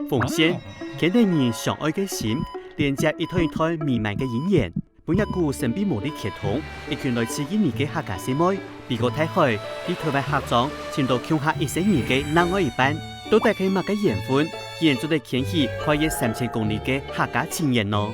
奉献，见得人相愛嘅心，連接一台一台彌漫嘅語言。本一股神秘無力血統，一群來自印尼嘅客家姊妹，比過睇開，比台灣客莊前到鄉下一些年嘅南外一班，都帶起乜嘅緣分，竟然做得牽起跨越3000公里嘅客家情緣咯。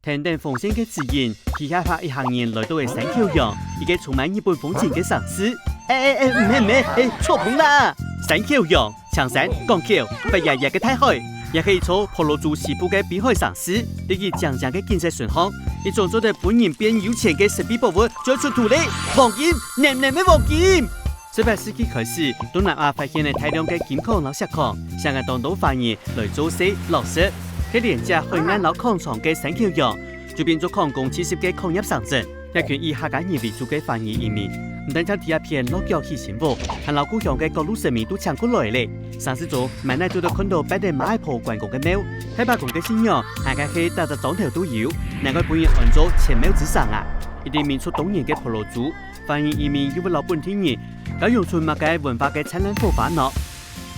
天顶奉献嘅自然，旗下拍一行人來到嘅山丘陽，一個充滿日本風情嘅城市。唔係，錯棚啦！山丘陽、長山、港橋、不日日嘅大海，也可以坐婆羅洲西部嘅濱海城市，以及長長嘅建設順項，一種做得本人變有錢嘅神秘寶物就出土嘞！黃金，難嘅黃金！18世紀開始，東南亞發現了大量嘅金礦和石礦，香港當地發現來做水撈石。佢連接海岸老礦場嘅山丘陽，就變做礦工70嘅礦業城鎮，一群以客家人為主嘅繁衍移民。唔單止第一片落腳起幸福，還老故鄉嘅各路人民都搶過來咧。上次做萬奈都到看到擺在馬坡關公嘅廟，喺白宮嘅信仰，大家係搭隻裝頭都有，難怪本人按咗前廟之上啊！一啲民族東洋嘅婆羅洲，繁衍移民要為老本地人，搞用出乜嘅文化嘅燦爛火花呢？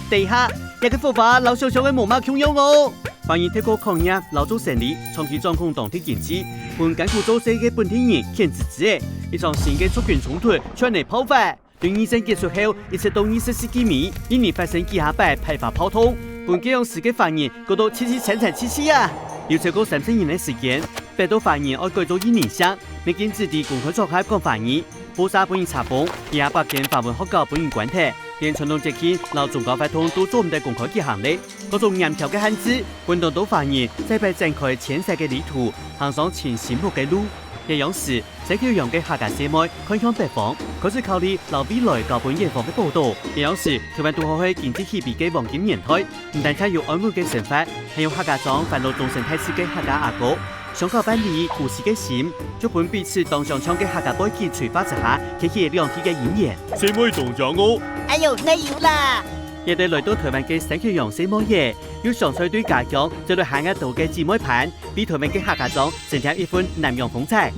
地下一個火花老小小嘅毛毛強用哦！反而透過抗疫、勞作勝利，長期掌控當地經濟，本艱苦做事嘅本地人堅持之嘅，一場新嘅族群衝突全嚟爆發。對二戰結束後，一直到20世紀末，印尼發生幾下擺排華炮筒，本幾樣事嘅反應過到凄凄啊！有超過30年嘅時間，百度反應愛改做印尼腔，未見子弟公開作開講反應，報xã本人查封，也把件法文學校本人關停。連傳統節慶，老中高發通都做唔到公開嘅行列，各種嚴條嘅限制，運動都發現，再被展開淺細嘅旅途，行上前醒目嘅路。一樣時，山丘陽嘅客家姐妹看向北方，開始考慮留未來高本遠方嘅報道。一樣時，台灣都好喺經濟起飛嘅黃金年代，唔單止有安穩嘅生活，還有客家莊繁榮終身態勢嘅客家阿哥。想靠班里故事嘅心，就本彼此當上唱嘅客家背景催化之下，開起兩地嘅演員。姐妹同獎哦！哎呦，你有啦！亦哋來到台灣嘅山丘陽姐妹夜，要上水對家鄉，就對下一道嘅姊妹盤，比台灣嘅客家莊增添一份南洋風采。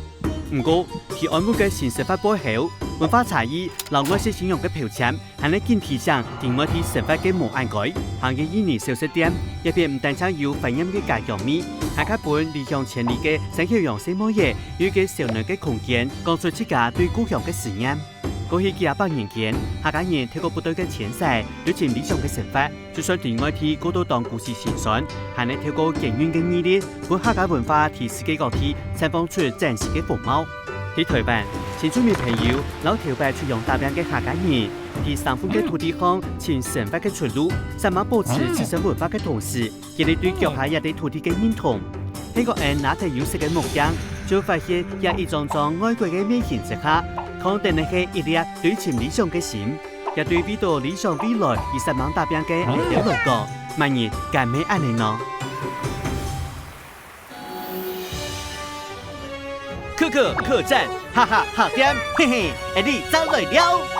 唔過，其安穩嘅現實發背後，文化差異、老外式形容嘅標籤，係你見體上定位啲生活嘅無限改。行嘅印尼小食店，入邊唔單止有繁衍嘅家鄉味，還加本離鄉千里嘅山丘陽姐妹夜，有嘅小女嘅空間，講出自家對故鄉嘅思念。過去幾百年間，客家人透過不斷嘅遷徙，有潛理想嘅生活，就算對外地過到當故事宣傳，還能透過經驗嘅歷練，為客家文化提世界各地綻放出真實嘅風貌。喺台灣，前出面朋友老頭輩出洋打拼嘅客家人，喺三分嘅土地上尋生活嘅出路，散漫保持自身文化嘅同時，佢哋對腳下一啲土地嘅認同。喺個人拿起有色嘅模樣，就發現有一種種外國嘅面前之下。肯定係一粒對潛理想嘅心，也對比到理想未來而散漫打拼嘅目標來講，萬人敢咩安尼呢？客棧，哈哈，好掂，嘿嘿，你走來了。